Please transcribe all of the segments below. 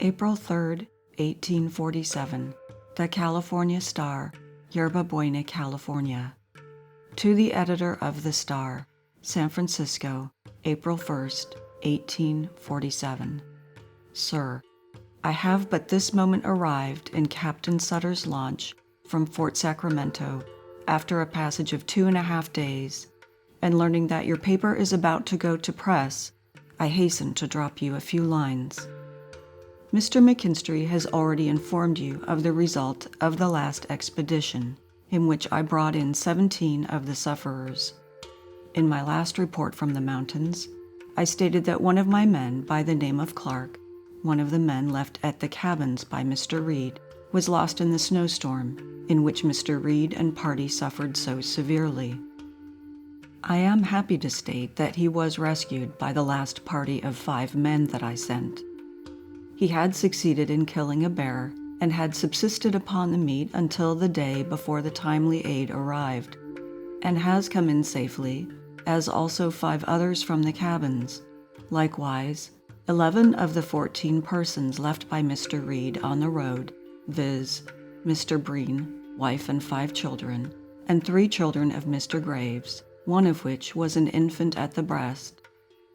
April 3rd, 1847. The California Star, Yerba Buena, California. To the editor of the Star, San Francisco, April 1st, 1847. Sir, I have but this moment arrived in Captain Sutter's launch from Fort Sacramento after a passage of 2.5 days, and learning that your paper is about to go to press, I hasten to drop you a few lines. Mr. McKinstry has already informed you of the result of the last expedition, in which I brought in 17 of the sufferers. In my last report from the mountains, I stated that one of my men by the name of Clark, one of the men left at the cabins by Mr. Reed, was lost in the snowstorm, in which Mr. Reed and party suffered so severely. I am happy to state that he was rescued by the last party of 5 men that I sent. He had succeeded in killing a bear and had subsisted upon the meat until the day before the timely aid arrived, and has come in safely, as also 5 others from the cabins. Likewise, 11 of the 14 persons left by Mr. Reed on the road, viz., Mr. Breen, wife and 5 children, and 3 children of Mr. Graves, one of which was an infant at the breast,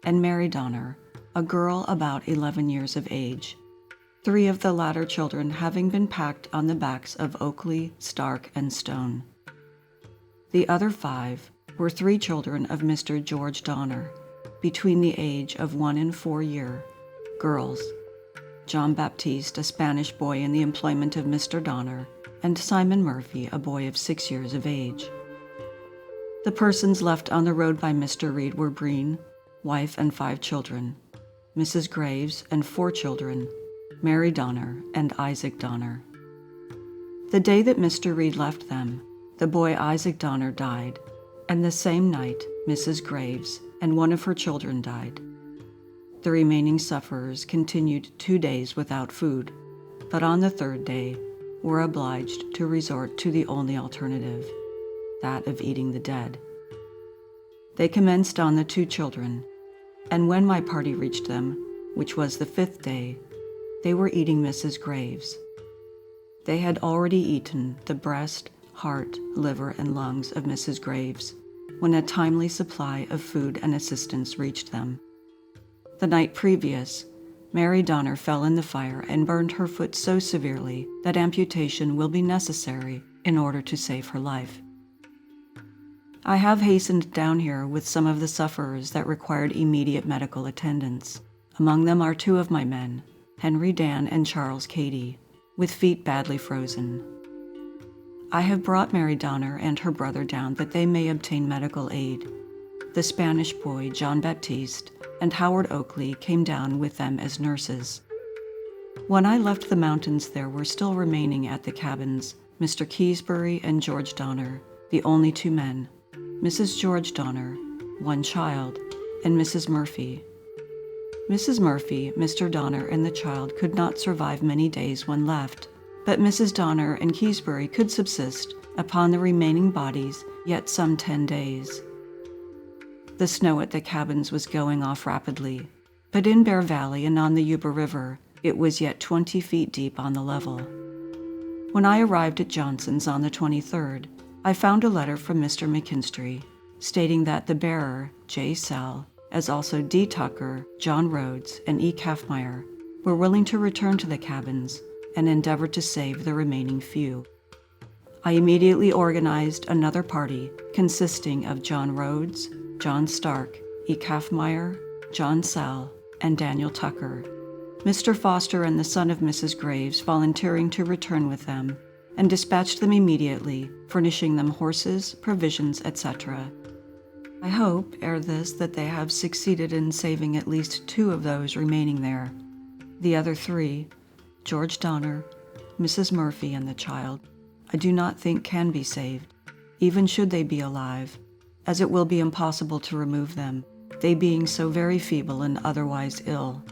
and Mary Donner, a girl about 11 years of age, 3 of the latter children having been packed on the backs of Oakley, Stark, and Stone. The other 5 were 3 children of Mr. George Donner, between the age of 1 and 4 years, girls, John Baptiste, a Spanish boy in the employment of Mr. Donner, and Simon Murphy, a boy of 6 years of age. The persons left on the road by Mr. Reed were Breen, wife and 5 children, Mrs. Graves and 4 children, Mary Donner and Isaac Donner. The day that Mr. Reed left them, the boy Isaac Donner died, and the same night Mrs. Graves and one of her children died. The remaining sufferers continued 2 days without food, but on the 3rd day were obliged to resort to the only alternative, that of eating the dead. They commenced on the 2 children, and when my party reached them, which was the 5th day, they were eating Mrs. Graves. They had already eaten the breast, heart, liver, and lungs of Mrs. Graves, when a timely supply of food and assistance reached them. The night previous, Mary Donner fell in the fire and burned her foot so severely that amputation will be necessary in order to save her life. I have hastened down here with some of the sufferers that required immediate medical attendance. Among them are 2 of my men, Henry Dan and Charles Cady, with feet badly frozen. I have brought Mary Donner and her brother down that they may obtain medical aid. The Spanish boy, John Baptiste, and Howard Oakley came down with them as nurses. When I left the mountains, there were still remaining at the cabins Mr. Keysbury and George Donner, the only 2 men, Mrs. George Donner, 1 child, and Mrs. Murphy. Mrs. Murphy, Mr. Donner, and the child could not survive many days when left, but Mrs. Donner and Keysbury could subsist upon the remaining bodies yet some 10 days. The snow at the cabins was going off rapidly, but in Bear Valley and on the Yuba River, it was yet 20 feet deep on the level. When I arrived at Johnson's on the 23rd, I found a letter from Mr. McKinstry, stating that the bearer, J. Sell, as also D. Tucker, John Rhodes, and E. Kaffmeyer, were willing to return to the cabins and endeavor to save the remaining few. I immediately organized another party consisting of John Rhodes, John Stark, E. Kaffmeyer, John Sell, and Daniel Tucker, Mr. Foster and the son of Mrs. Graves volunteering to return with them, and dispatched them immediately, furnishing them horses, provisions, etc. I hope, ere this, that they have succeeded in saving at least 2 of those remaining there. The other 3, George Donner, Mrs. Murphy, and the child, I do not think can be saved, even should they be alive, as it will be impossible to remove them, they being so very feeble and otherwise ill.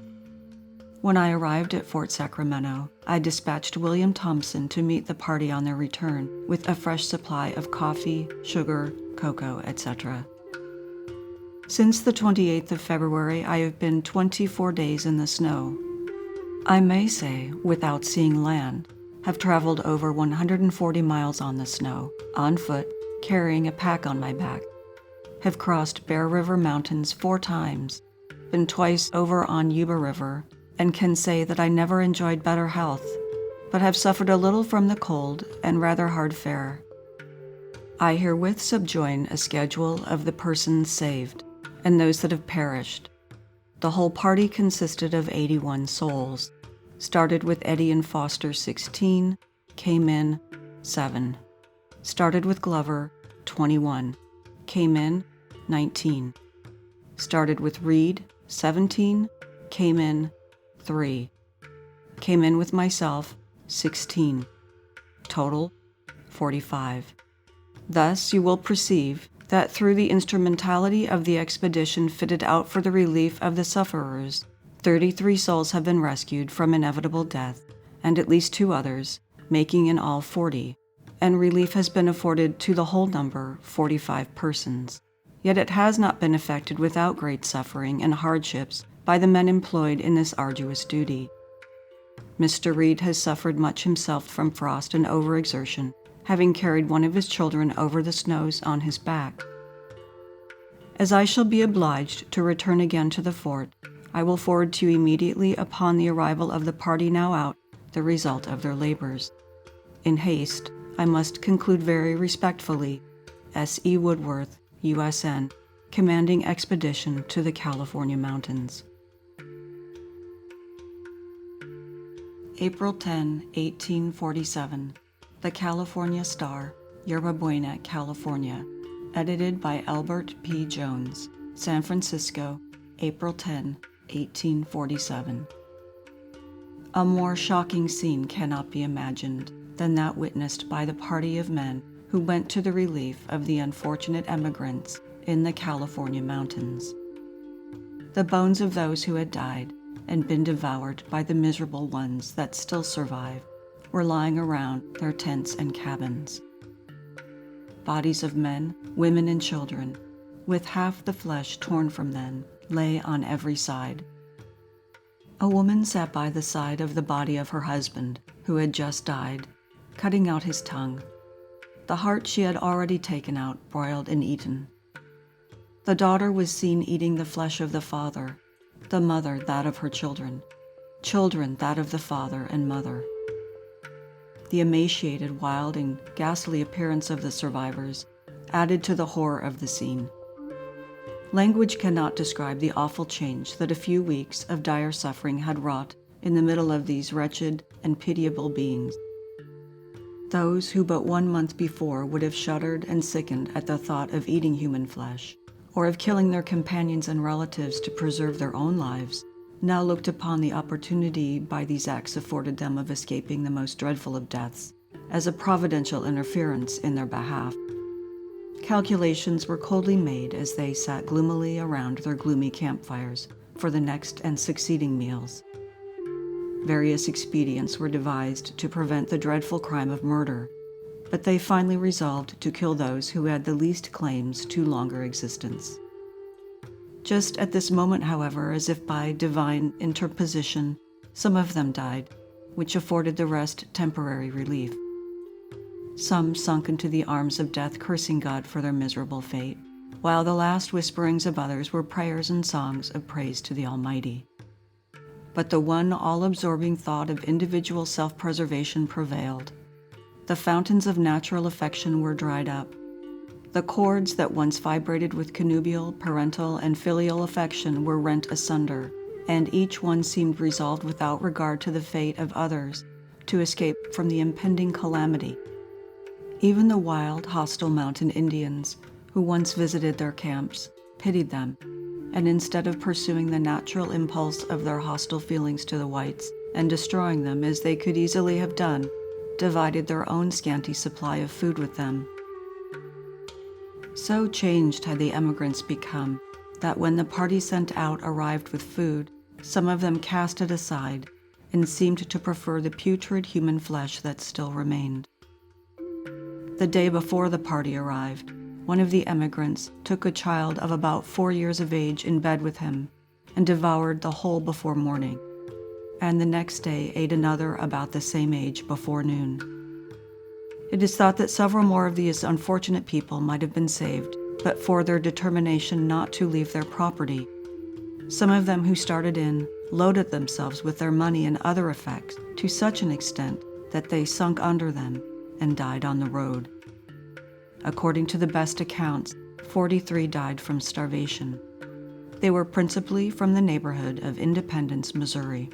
When I arrived at Fort Sacramento, I dispatched William Thompson to meet the party on their return with a fresh supply of coffee, sugar, cocoa, etc. Since the 28th of February, I have been 24 days in the snow. I may say, without seeing land, have traveled over 140 miles on the snow, on foot, carrying a pack on my back, have crossed Bear River Mountains 4 times, been twice over on Yuba River, and can say that I never enjoyed better health, but have suffered a little from the cold and rather hard fare. I herewith subjoin a schedule of the persons saved and those that have perished. The whole party consisted of 81 souls. Started with Eddie and Foster 16, came in 7. Started with Glover 21, came in 19. Started with Reed 17, came in 3. Came in with myself 16. Total 45. Thus you will perceive that through the instrumentality of the expedition fitted out for the relief of the sufferers, 33 souls have been rescued from inevitable death, and at least 2 others, making in all 40, and relief has been afforded to the whole number, 45 persons. Yet it has not been effected without great suffering and hardships by the men employed in this arduous duty. Mr. Reed has suffered much himself from frost and overexertion, having carried one of his children over the snows on his back. As I shall be obliged to return again to the fort, I will forward to you immediately upon the arrival of the party now out the result of their labors. In haste, I must conclude very respectfully, S. E. Woodworth, U.S.N., Commanding Expedition to the California Mountains. April 10, 1847. The California Star, Yerba Buena, California. Edited by Albert P. Jones. San Francisco, April 10, 1847. A more shocking scene cannot be imagined than that witnessed by the party of men who went to the relief of the unfortunate emigrants in the California mountains. The bones of those who had died and been devoured by the miserable ones that still survived were lying around their tents and cabins. Bodies of men, women, and children, with half the flesh torn from them, lay on every side. A woman sat by the side of the body of her husband, who had just died, cutting out his tongue. The heart she had already taken out, broiled and eaten. The daughter was seen eating the flesh of the father, the mother that of her children, children that of the father and mother. The emaciated, wild, and ghastly appearance of the survivors added to the horror of the scene. Language cannot describe the awful change that a few weeks of dire suffering had wrought in the middle of these wretched and pitiable beings. Those who but 1 month before would have shuddered and sickened at the thought of eating human flesh, or of killing their companions and relatives to preserve their own lives, now looked upon the opportunity by these acts afforded them of escaping the most dreadful of deaths as a providential interference in their behalf. Calculations were coldly made as they sat gloomily around their gloomy campfires for the next and succeeding meals. Various expedients were devised to prevent the dreadful crime of murder, but they finally resolved to kill those who had the least claims to longer existence. Just at this moment, however, as if by divine interposition, some of them died, which afforded the rest temporary relief. Some sunk into the arms of death, cursing God for their miserable fate, while the last whisperings of others were prayers and songs of praise to the Almighty. But the one all-absorbing thought of individual self-preservation prevailed. The fountains of natural affection were dried up. The cords that once vibrated with connubial, parental, and filial affection were rent asunder, and each one seemed resolved without regard to the fate of others to escape from the impending calamity. Even the wild, hostile mountain Indians, who once visited their camps, pitied them, and instead of pursuing the natural impulse of their hostile feelings to the whites and destroying them as they could easily have done, divided their own scanty supply of food with them. So changed had the emigrants become that when the party sent out arrived with food, some of them cast it aside and seemed to prefer the putrid human flesh that still remained. The day before the party arrived, one of the emigrants took a child of about 4 years of age in bed with him and devoured the whole before morning. and the next day ate another about the same age before noon. It is thought that several more of these unfortunate people might have been saved, but for their determination not to leave their property. Some of them who started in loaded themselves with their money and other effects to such an extent that they sunk under them and died on the road. According to the best accounts, 43 died from starvation. They were principally from the neighborhood of Independence, Missouri.